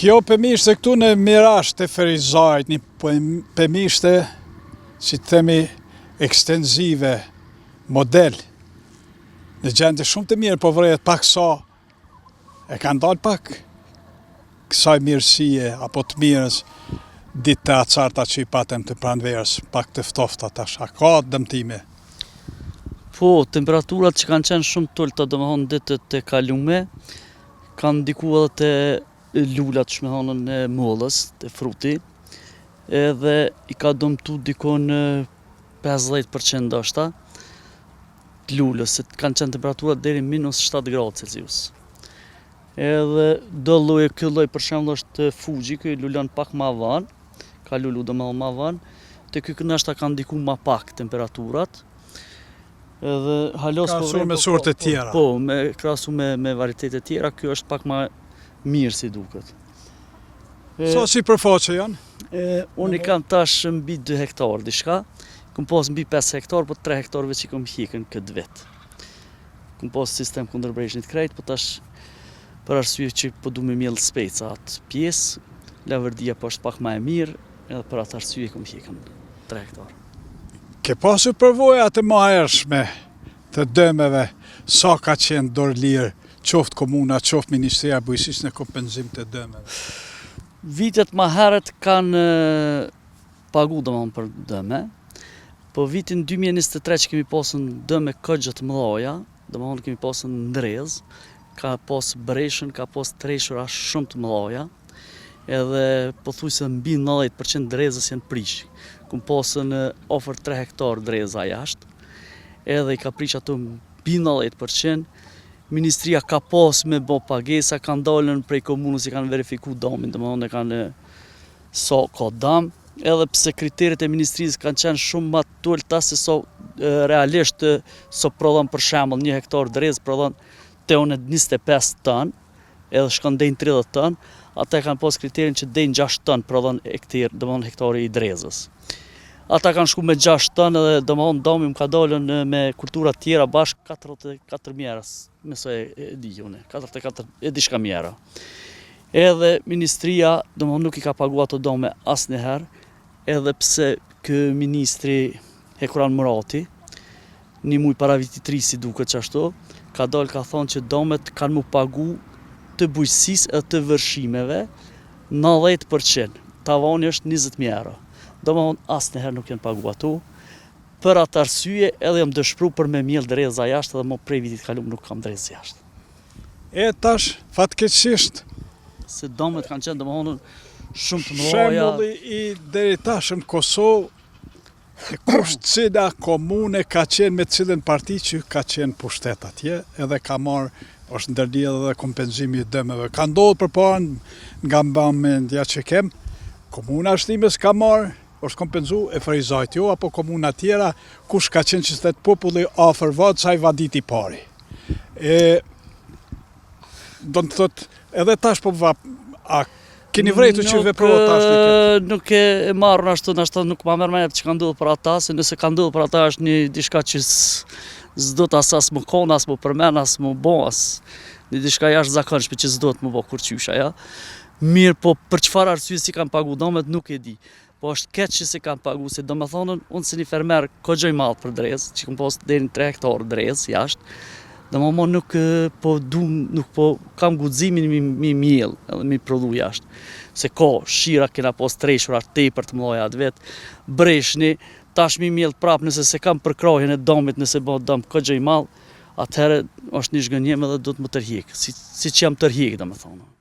Kjo pëmishte këtu në Mirash të Ferizajt, një pëmishte, si të themi, ekstenzive, model, në gjende shumë të mirë, po vërejt pak sa, e kanë dalë pak kësaj mirësie, apo të mirës, ditë të acarta që i patëm të pranverës, pak të ftofta tash, a ka dëmtime? Po, temperaturat që kanë qenë shumë të ulta, domethënë ditët e kalume, kanë ndikuar edhe te lulat, që me thonën e mollës, të fruti, edhe i ka dëmtu dikon 50% ndoshta të lulës, se kanë qenë temperaturat deri -7 gradë Celsius. Edhe do lloje, ky lloj për shembull është Fuji, ky lulon pak më avan, ka lulu domethënë më avan, te ky ndoshta ka ndikuar më pak temperaturat. Edhe halos krahasu me sortë të tjera. Po, krahasu me varietete të tjera, ky është pak më mirë si duket. Sa si përfaqe janë? Unë i kam tash mbi 2 hektar diçka. Kam pas mbi 5 hektar, po 3 hektarëve që kam hikën këtë vit. Kam pas sistem kundërbreshit krejt, po tash për arsye që po du me mjell speca atë pjesë, lavërdia po është pak më e mirë, edhe për atë arsye kam hikën 3 hektar. Ke pasur përvoja të mëhershme të dëmeve, sa ka qenë dorë lirë, qoftë komuna, qoftë Ministria e Bujqësisë në kompenzim të dëmeve? Vitet më herët kanë pagu domethënë për dëme, po vitin 2023 që kemi pasur dëme kogja të mëdha, domethënë kemi pasur ndrezë, ka pas breshën, ka pas treshura shumë të mëdha, edhe pothuajse mbi 90% drezës janë prish. Kum pasën ofër 3 hektar dreza jashtë, edhe i ka prish ato mbi 90%. Ministria ka pas me bo pagesa, kanë dalën prej komunës, i kanë verifiku damin, domethënë kanë sa ka dam, edhe pse kriteret e ministrisë kanë qenë shumë më të ulta se sa realisht sa prodhon për shembull 1 hektar drezë prodhon teonet 25 ton, edhe shkon deri në 30 ton, ata kanë pas kriterin që deri në 6 ton prodhon domethënë hektari i drezës. Ata kanë shku me 6 ton edhe domethënë dami më ka dalën me kultura të tjera bashkë 44 mjera, me sa e di unë, 44 e diçka mjera. Edhe ministria domethënë nuk i ka paguar ato dame asnjëherë, edhe pse ky ministri Hekuran Murati, një muj para vitit 3 si duket qashtu, ka dalë ka thonë që damet kanë mu pagu të bujqësisë e të vërshimeve 90%, tavani është 20 mjera. Domethënë asnjëherë nuk janë pagu ato. Për atë arsye edhe jam dëshpëruar për me mjell dreza jashtë dhe më prej vitit kalum nuk kam drezë jashtë. E tash, fatkeqësisht, se damet kanë qenë domethënë shumë të mëdha. Shembulli i deri tash në Kosovë, kush cila komune ka qenë me cilën parti që ka qenë pushtet atje, edhe ka marrë, është ndërlidhje edhe kompenzimi i dëmeve. Ka ndodhur përpara nga mendja që kem, komuna Shtimës ka marrë, është kompenzu e Ferizajt jo, apo komuna tjera, kush ka qenë që shtetë populli afër vadë, sa i vadit i pari. Do të thotë, edhe tash po a keni vrejtu që veprohet tash në këtë? Nuk e marrën ashtu, nuk ma merr mend që ka ndodhur për ata, se nëse ka ndodhur për ata është një diçka që s'do të as më kon, as më përmen, as më bo, as një diçka jashtëzakonshme që s'do të më bo kur qysha, ja. Mirë, po për çfarë arsye si kanë pagu damet nuk e di. Po është keq që si kanë pagu, se domethënë unë si një fermer kogjoj madh për drezë, që kam pas deri në 3 hektar drezë jashtë. Domethënë nuk po kam guximin mi mjell, edhe mi prodhu jashtë. Se ka shira kena pas treshura tepër të mëdha atë vet, breshni, tash mi mjell prap nëse se kam përkrahjen e damit, nëse bëhet dam kogjoj madh, atëherë është një zhgënjem edhe do të më tërhiq, siç jam tërhiq domethënë.